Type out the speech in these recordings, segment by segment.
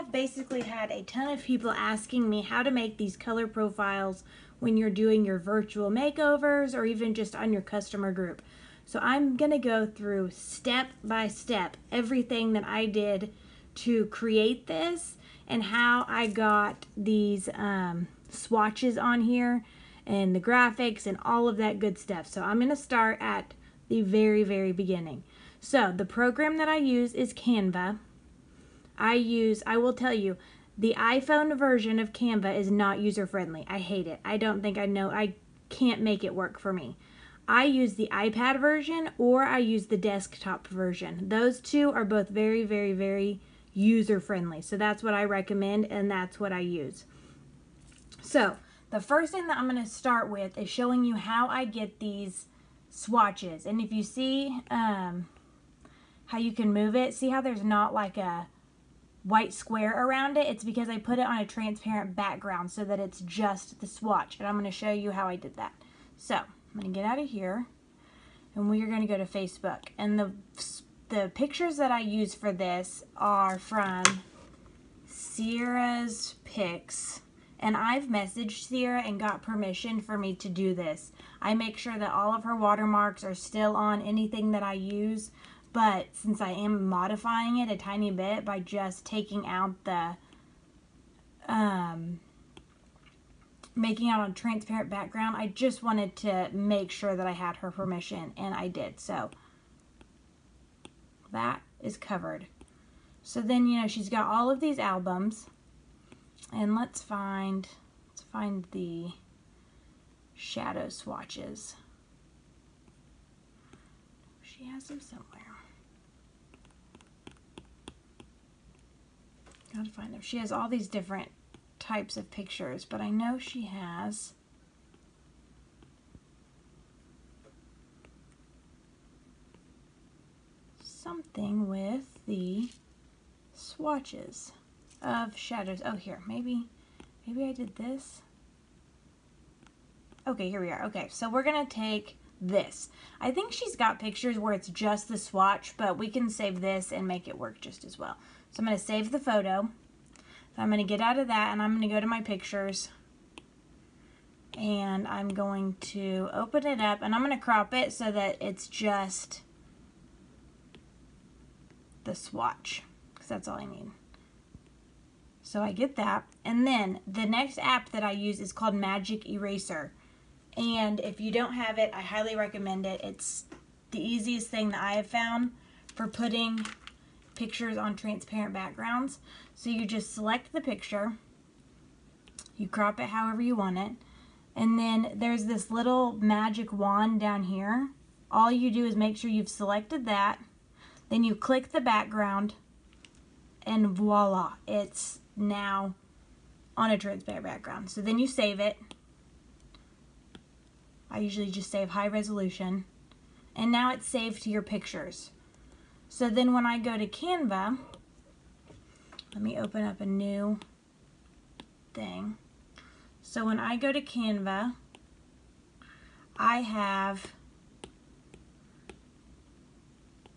have basically had a ton of people asking me how to make these color profiles when you're doing your virtual makeovers or even just on your customer group. So I'm going to go through step by step everything that I did to create this and how I got these swatches on here and the graphics and all of that good stuff. So I'm going to start at the very, very beginning. So the program that I use is Canva. I will tell you, the iPhone version of Canva is not user-friendly. I hate it. I can't make it work for me. I use the iPad version or I use the desktop version. Those two are both very, very, very user-friendly. So that's what I recommend and that's what I use. So the first thing that I'm going to start with is showing you how I get these swatches. And if you see how you can move it, see how there's not like a white square around it? It's because I put it on a transparent background so that it's just the swatch. And I'm going to show you how I did that. So I'm going to get out of here and we are going to go to Facebook. And the pictures that I use for this are from Sierra's Pics. And I've messaged Sierra and got permission for me to do this. I make sure that all of her watermarks are still on anything that I use. But since I am modifying it a tiny bit by just taking out the, making out a transparent background, I just wanted to make sure that I had her permission, and I did. So that is covered. So then, you know, she's got all of these albums, and let's find the shadow swatches. She has them somewhere. Gotta find them. She has all these different types of pictures, but I know she has something with the swatches of shadows. Oh, here, maybe I did this. Okay, here we are. Okay, so we're gonna take this. I think she's got pictures where it's just the swatch, but we can save this and make it work just as well. So I'm going to save the photo. So I'm going to get out of that and I'm going to go to my pictures. And I'm going to open it up and I'm going to crop it so that it's just the swatch, because that's all I need. So I get that. And then the next app that I use is called Magic Eraser. And if you don't have it, I highly recommend it. It's the easiest thing that I have found for putting pictures on transparent backgrounds. So you just select the picture, you crop it however you want it, and then there's this little magic wand down here. All you do is make sure you've selected that, then you click the background, and voila, it's now on a transparent background. So then you save it. I usually just save high resolution, and now it's saved to your pictures. So then when I go to Canva, let me open up a new thing. So when I go to Canva, I have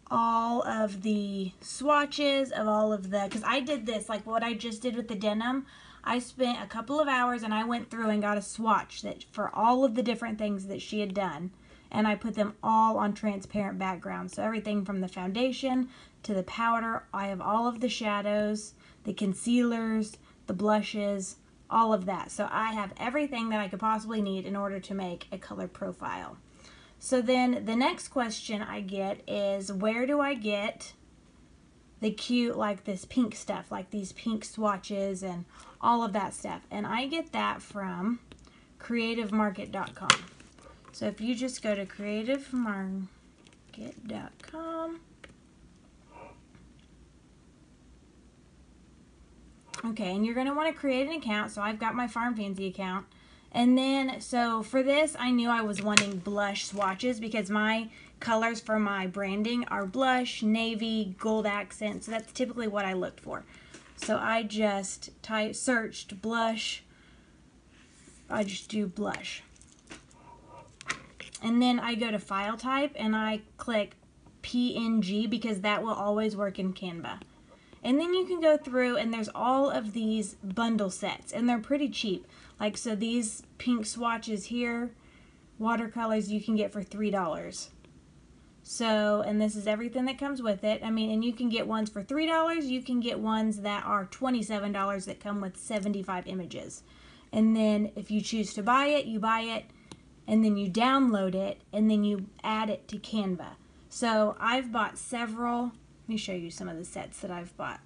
all of the swatches of all of the, because I did this, like what I just did with the denim, I spent a couple of hours and I went through and got a swatch that for all of the different things that she had done. And I put them all on transparent backgrounds. So everything from the foundation to the powder, I have all of the shadows, the concealers, the blushes, all of that. So I have everything that I could possibly need in order to make a color profile. So then the next question I get is, where do I get the cute, like this pink stuff, like these pink swatches and all of that stuff? And I get that from creativemarket.com. So if you just go to creativemarket.com, okay, and you're going to want to create an account. So I've got my Farm Fancy account. And then, so for this, I knew I was wanting blush swatches because my colors for my branding are blush, navy, gold accent. So that's typically what I looked for. So I just searched blush. I just do blush. And then I go to file type and I click PNG because that will always work in Canva. And then you can go through and there's all of these bundle sets and they're pretty cheap. Like, so these pink swatches here, watercolors you can get for $3. So, and this is everything that comes with it. I mean, and you can get ones for $3. You can get ones that are $27 that come with 75 images. And then if you choose to buy it, you buy it, and then you download it, and then you add it to Canva. So I've bought several. Let me show you some of the sets that I've bought.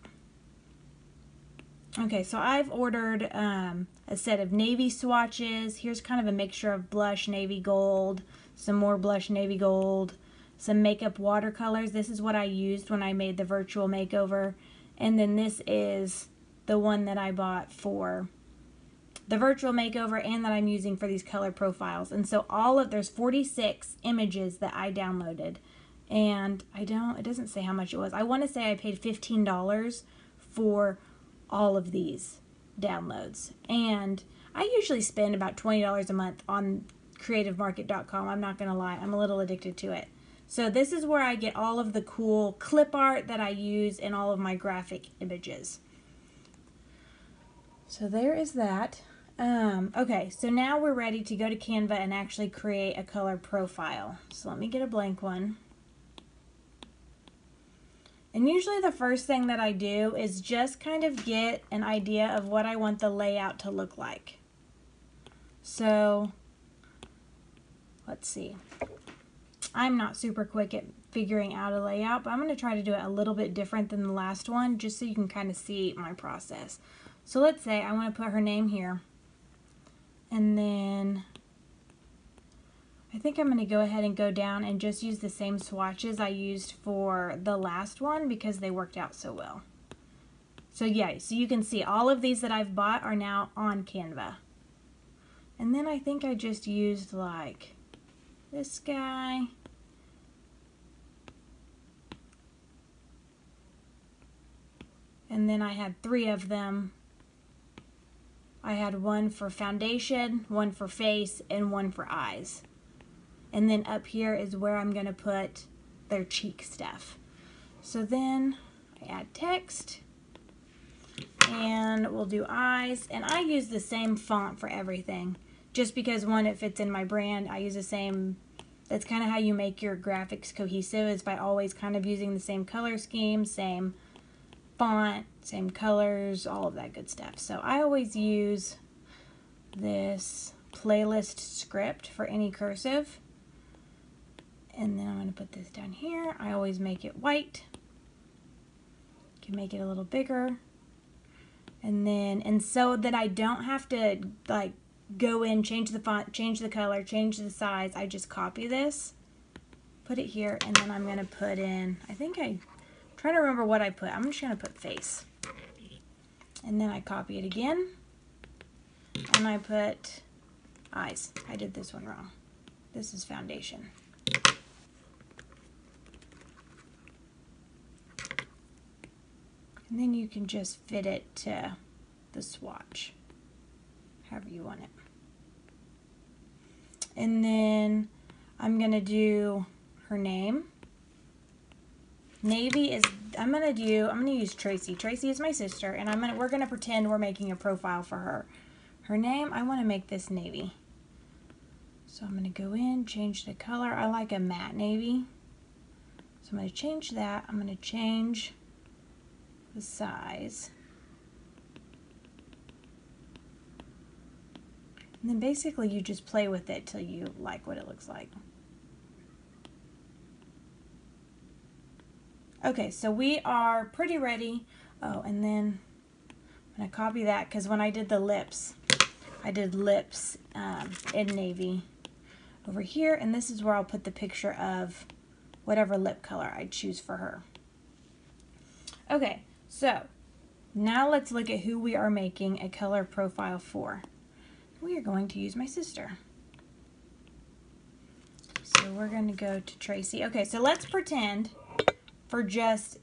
Okay, so I've ordered a set of navy swatches. Here's kind of a mixture of blush navy gold, some more blush navy gold, some makeup watercolors. This is what I used when I made the virtual makeover. And then this is the one that I bought for the virtual makeover and that I'm using for these color profiles. And so there's 46 images that I downloaded. And it doesn't say how much it was. I want to say I paid $15 for all of these downloads. And I usually spend about $20 a month on creativemarket.com. I'm not going to lie. I'm a little addicted to it. So this is where I get all of the cool clip art that I use in all of my graphic images. So there is that. Okay, so now we're ready to go to Canva and actually create a color profile. So let me get a blank one. And usually the first thing that I do is just kind of get an idea of what I want the layout to look like. So let's see. I'm not super quick at figuring out a layout, but I'm going to try to do it a little bit different than the last one just so you can kind of see my process. So let's say I want to put her name here. And then I think I'm going to go ahead and go down and just use the same swatches I used for the last one because they worked out so well. So yeah, so you can see all of these that I've bought are now on Canva. And then I think I just used like this guy. And then I had 3 of them. I had one for foundation, one for face, and one for eyes. And then up here is where I'm going to put their cheek stuff. So then I add text, and we'll do eyes. And I use the same font for everything, just because one, it fits in my brand. I use the same, that's kind of how you make your graphics cohesive, is by always kind of using the same color scheme, same font, same colors, all of that good stuff. So I always use this playlist script for any cursive. And then I'm going to put this down here. I always make it white. You can make it a little bigger. And so that I don't have to like go in, change the font, change the color, change the size. I just copy this, put it here, and then I'm going to put in, I'm trying to remember what I put. I'm just going to put face. And then I copy it again. And I put eyes. I did this one wrong. This is foundation. And then you can just fit it to the swatch, however you want it. And then I'm going to do her name. Navy is, I'm going to use Tracy. Tracy is my sister, and we're going to pretend we're making a profile for her. Her name, I want to make this navy. So I'm going to go in, change the color. I like a matte navy. So I'm going to change that. I'm going to change the size. And then basically you just play with it till you like what it looks like. Okay, so we are pretty ready. Oh, and then I'm going to copy that because when I did the lips, I did lips in navy over here, and this is where I'll put the picture of whatever lip color I choose for her. Okay, so now let's look at who we are making a color profile for. We are going to use my sister. So we're going to go to Tracy. Okay, so let's pretend, for just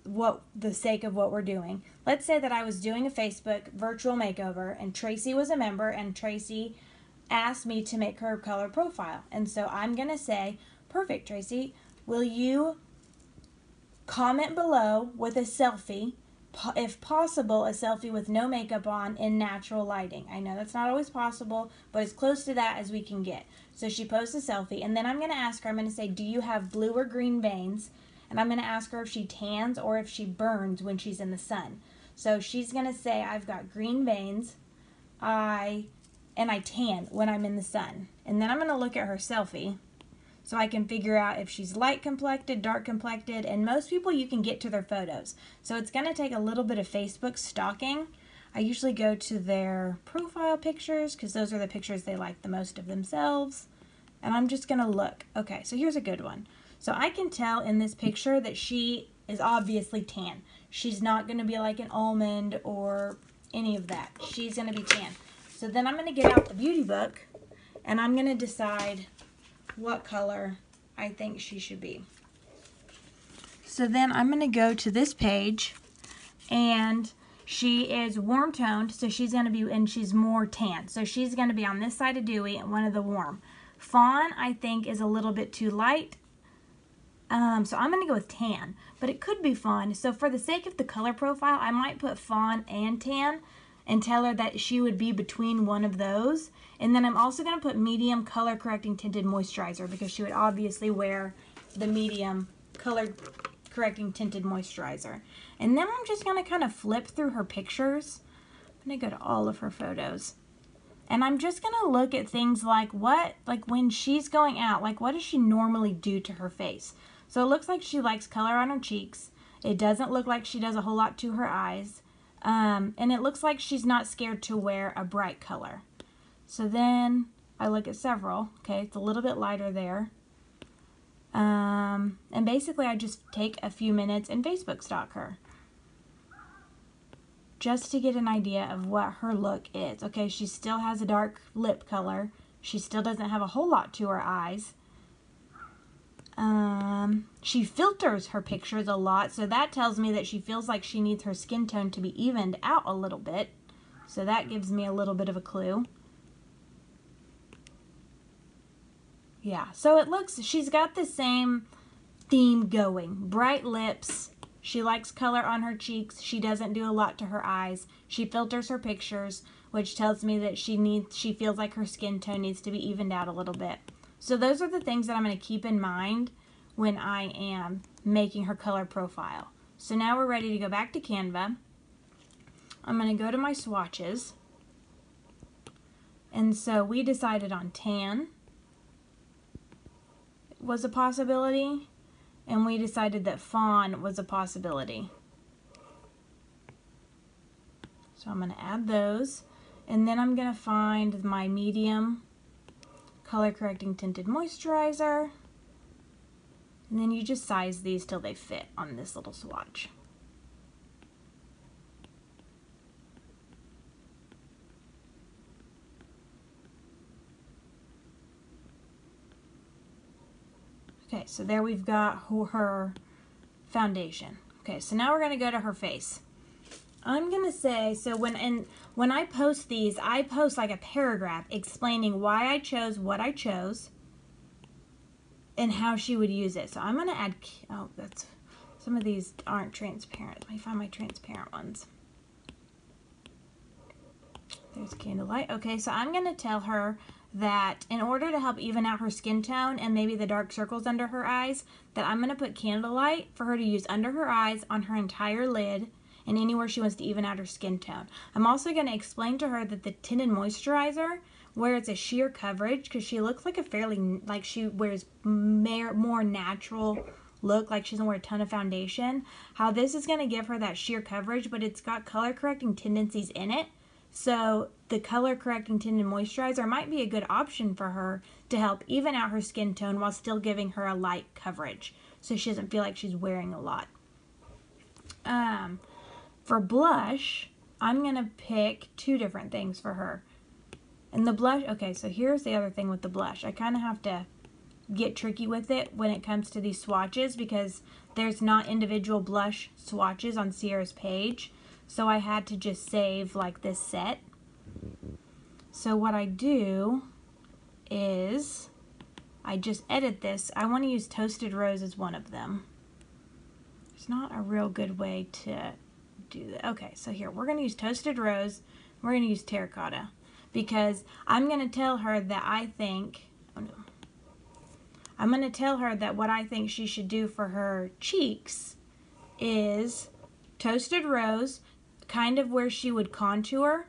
the sake of what we're doing, let's say that I was doing a Facebook virtual makeover and Tracy was a member and Tracy asked me to make her color profile. And so I'm going to say, perfect, Tracy, will you comment below with a selfie if possible, a selfie with no makeup on in natural lighting. I know that's not always possible, but as close to that as we can get. So she posts a selfie, and then I'm going to ask her, I'm going to say, do you have blue or green veins? And I'm going to ask her if she tans or if she burns when she's in the sun. So she's going to say, I've got green veins, and I tan when I'm in the sun. And then I'm going to look at her selfie so I can figure out if she's light complected, dark complected, and most people you can get to their photos. So it's going to take a little bit of Facebook stalking. I usually go to their profile pictures because those are the pictures they like the most of themselves. And I'm just going to look. Okay, so here's a good one. So I can tell in this picture that she is obviously tan. She's not going to be like an almond or any of that. She's going to be tan. So then I'm going to get out the beauty book and I'm going to decide what color I think she should be. So then I'm going to go to this page, and she is warm toned, so she's going to be, and she's more tan. So she's going to be on this side of dewy and one of the warm. Fawn, I think, is a little bit too light. So I'm going to go with tan, but it could be fawn. So for the sake of the color profile, I might put fawn and tan and tell her that she would be between one of those. And then I'm also going to put medium color correcting tinted moisturizer because she would obviously wear the medium color correcting tinted moisturizer. And then I'm just going to kind of flip through her pictures. I'm going to go to all of her photos. And I'm just going to look at things like when she's going out, like what does she normally do to her face? So it looks like she likes color on her cheeks. It doesn't look like she does a whole lot to her eyes. And it looks like she's not scared to wear a bright color. So then I look at several. Okay, it's a little bit lighter there. And basically I just take a few minutes and Facebook stalk her, just to get an idea of what her look is. Okay, she still has a dark lip color. She still doesn't have a whole lot to her eyes. She filters her pictures a lot, so that tells me that she feels like she needs her skin tone to be evened out a little bit. So that gives me a little bit of a clue. Yeah, so it looks, she's got the same theme going. Bright lips. She likes color on her cheeks. She doesn't do a lot to her eyes. She filters her pictures, which tells me that she feels like her skin tone needs to be evened out a little bit. So those are the things that I'm going to keep in mind when I am making her color profile. So now we're ready to go back to Canva. I'm going to go to my swatches. And so we decided on tan was a possibility, and we decided that fawn was a possibility. So I'm going to add those, and then I'm going to find my medium color correcting tinted moisturizer, and then you just size these till they fit on this little swatch. Okay, so there we've got her foundation. Okay, so now we're going to go to her face. I'm going to say, so when I post these, I post like a paragraph explaining why I chose what I chose and how she would use it. So I'm going to add, oh, some of these aren't transparent. Let me find my transparent ones. There's candlelight. Okay, so I'm going to tell her that in order to help even out her skin tone and maybe the dark circles under her eyes, that I'm going to put candlelight for her to use under her eyes, on her entire lid, and anywhere she wants to even out her skin tone. I'm also going to explain to her that the tinted moisturizer, where it's a sheer coverage, because she looks like like she wears more natural look, like she doesn't wear a ton of foundation, how this is going to give her that sheer coverage, but it's got color correcting tendencies in it. So the color correcting tinted moisturizer might be a good option for her to help even out her skin tone while still giving her a light coverage, so she doesn't feel like she's wearing a lot. For blush, I'm going to pick two different things for her. And the blush, okay, so here's the other thing with the blush. I kind of have to get tricky with it when it comes to these swatches because there's not individual blush swatches on Sierra's page. So I had to just save like this set. So what I do is I just edit this. I want to use Toasted Rose as one of them. There's not a real good way to do that. Okay, so here, we're going to use Toasted Rose. We're going to use Terracotta because I'm going to tell her that I think, oh no, I'm going to tell her that what I think she should do for her cheeks is Toasted Rose, kind of where she would contour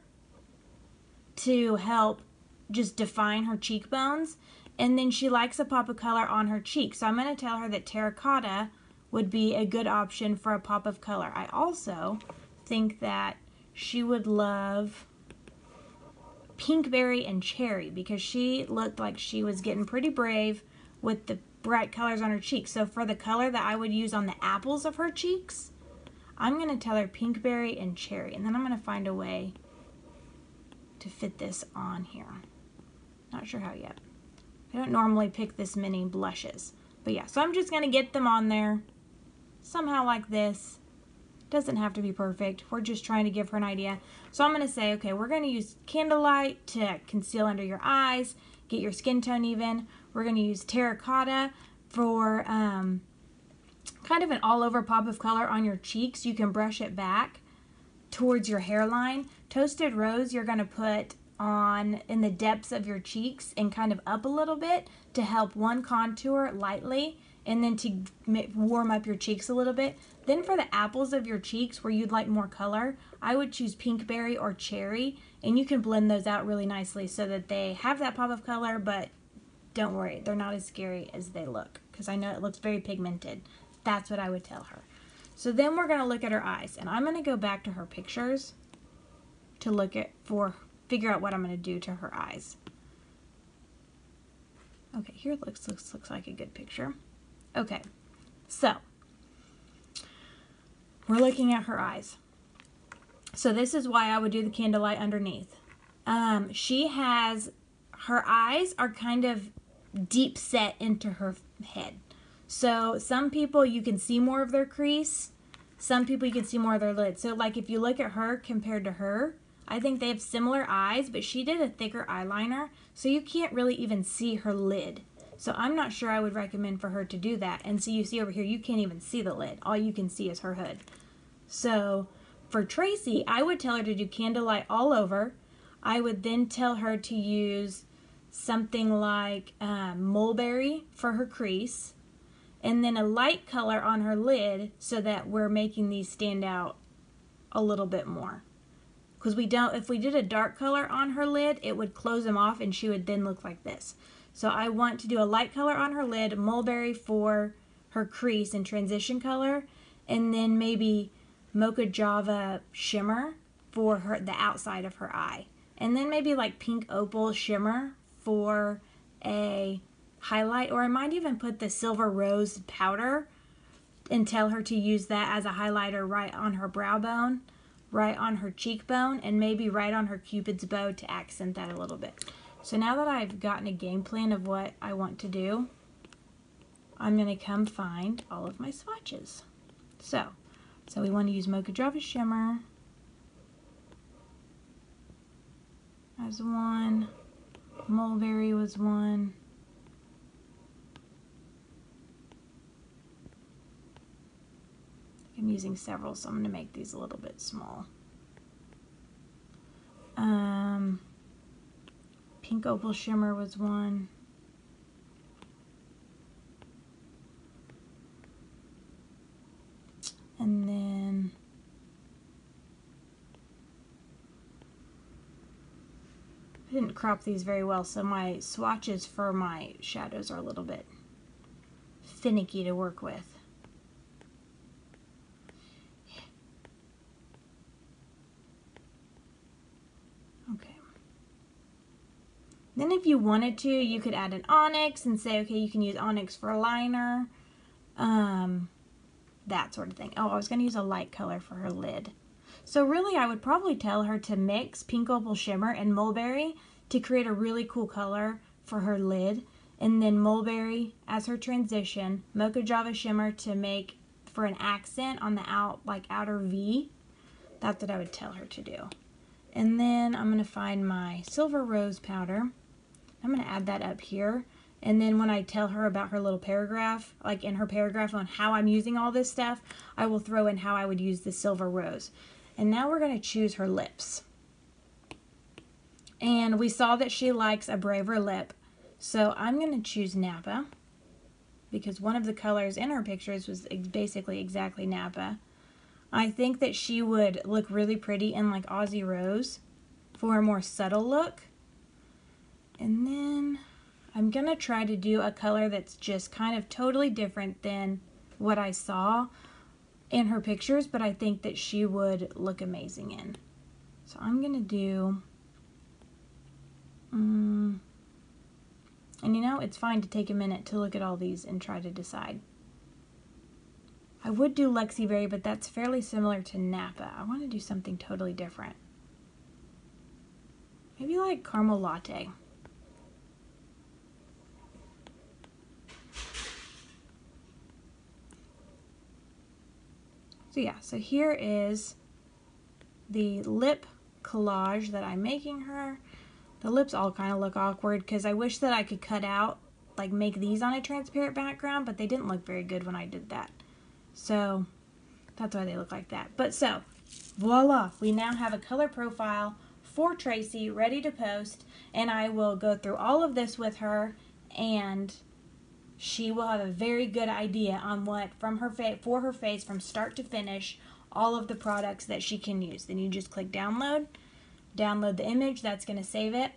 to help just define her cheekbones. And then she likes a pop of color on her cheek. So I'm going to tell her that Terracotta would be a good option for a pop of color. I also think that she would love Pinkberry and Cherry because she looked like she was getting pretty brave with the bright colors on her cheeks. So for the color that I would use on the apples of her cheeks, I'm going to tell her Pinkberry and Cherry. And then I'm going to find a way to fit this on here. Not sure how yet. I don't normally pick this many blushes. But yeah, so I'm just going to get them on there somehow like this. Doesn't have to be perfect. We're just trying to give her an idea. So I'm going to say, okay, we're going to use Candlelight to conceal under your eyes, get your skin tone even. We're going to use Terracotta for kind of an all-over pop of color on your cheeks. You can brush it back towards your hairline. Toasted Rose you're going to put on in the depths of your cheeks and kind of up a little bit to help one contour lightly and then to warm up your cheeks a little bit. Then for the apples of your cheeks where you'd like more color, I would choose Pinkberry or Cherry, and you can blend those out really nicely so that they have that pop of color, but don't worry, they're not as scary as they look because I know it looks very pigmented. That's what I would tell her. So then we're going to look at her eyes, and I'm going to go back to her pictures to look at figure out what I'm going to do to her eyes. Okay, here looks like a good picture. Okay, so we're looking at her eyes. So this is why I would do the Candlelight underneath. Her eyes are kind of deep set into her head. So some people you can see more of their crease. Some people you can see more of their lid. So like if you look at her compared to her, I think they have similar eyes, but she did a thicker eyeliner, so you can't really even see her lid. So I'm not sure I would recommend for her to do that. And so you see over here, you can't even see the lid. All you can see is her hood. So for Tracy, I would tell her to do Candlelight all over. I would then tell her to use something like Mulberry for her crease, and then a light color on her lid so that we're making these stand out a little bit more. Because if we did a dark color on her lid, it would close them off and she would then look like this. So I want to do a light color on her lid, Mulberry for her crease and transition color, and then maybe Mocha Java shimmer for the outside of her eye. And then maybe like Pink Opal shimmer for a highlight, or I might even put the Silver Rose powder and tell her to use that as a highlighter right on her brow bone, right on her cheekbone, and maybe right on her Cupid's bow to accent that a little bit. So now that I've gotten a game plan of what I want to do, I'm going to come find all of my swatches. So we want to use Mocha Java Shimmer as one, Mulberry was one, I'm using several, so I'm going to make these a little bit small. Pink Opal Shimmer was one. And then I didn't crop these very well, so my swatches for my shadows are a little bit finicky to work with. Okay. Then if you wanted to, you could add an onyx and say, okay, you can use onyx for a liner, that sort of thing. Oh, I was going to use a light color for her lid. So really, I would probably tell her to mix Pink Opal Shimmer and Mulberry to create a really cool color for her lid, and then Mulberry as her transition, Mocha Java Shimmer to make for an accent on the outer V. That's what I would tell her to do. And then I'm going to find my Silver Rose powder. I'm going to add that up here. And then when I tell her about her little paragraph, like in her paragraph on how I'm using all this stuff, I will throw in how I would use the silver rose. And now we're going to choose her lips. And we saw that she likes a braver lip. So I'm going to choose Napa, because one of the colors in her pictures was basically exactly Napa. I think that she would look really pretty in like Aussie Rose for a more subtle look. And then I'm going to try to do a color that's just kind of totally different than what I saw in her pictures, but I think that she would look amazing in. So I'm going to do, and you know, it's fine to take a minute to look at all these and try to decide. I would do Lexi Berry, but that's fairly similar to Napa. I want to do something totally different. Maybe like Caramel Latte. So yeah, so here is the lip collage that I'm making her. The lips all kind of look awkward because I wish that I could cut out, like make these on a transparent background, but they didn't look very good when I did that. So that's why they look like that. But so, voila, we now have a color profile for Tracy ready to post, and I will go through all of this with her, and she will have a very good idea on what from her for her face from start to finish, all of the products that she can use. Then you just click download the image, that's going to save it.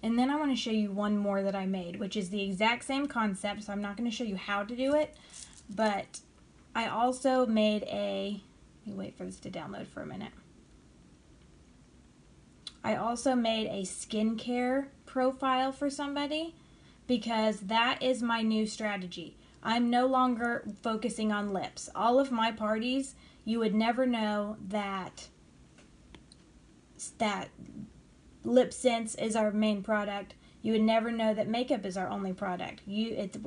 And then I want to show you one more that I made, which is the exact same concept, so I'm not going to show you how to do it, but I also made a, let me wait for this to download for a minute. I also made a skincare profile for somebody, because that is my new strategy. I'm no longer focusing on lips. All of my parties, you would never know that lip sense is our main product. You would never know that makeup is our only product.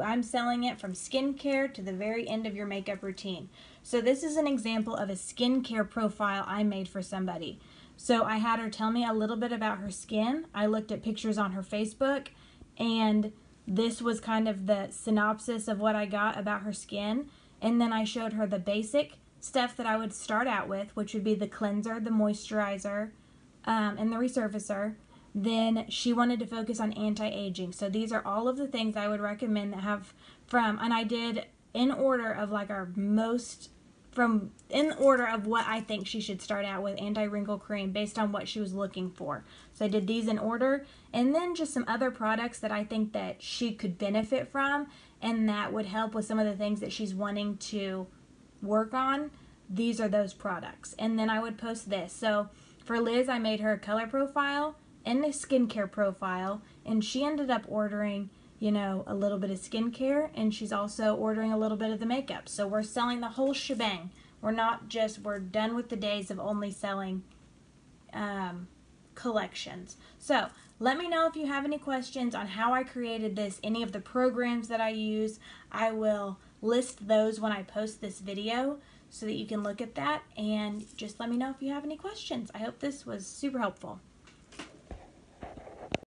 I'm selling it from skincare to the very end of your makeup routine. So this is an example of a skincare profile I made for somebody. So I had her tell me a little bit about her skin. I looked at pictures on her Facebook, and this was kind of the synopsis of what I got about her skin. And then I showed her the basic stuff that I would start out with, which would be the cleanser, the moisturizer, and the resurfacer. Then she wanted to focus on anti-aging. So these are all of the things I would recommend that have from, and I did in order of like our most, in order of what I think she should start out with, anti-wrinkle cream based on what she was looking for. So I did these in order, and then just some other products that I think that she could benefit from and that would help with some of the things that she's wanting to work on. These are those products. And then I would post this. So for Liz, I made her a color profile and a skincare profile, and she ended up ordering, you know, a little bit of skincare, and she's also ordering a little bit of the makeup. So we're selling the whole shebang. We're done with the days of only selling collections. So let me know if you have any questions on how I created this, any of the programs that I use. I will list those when I post this video so that you can look at that, and just let me know if you have any questions. I hope this was super helpful.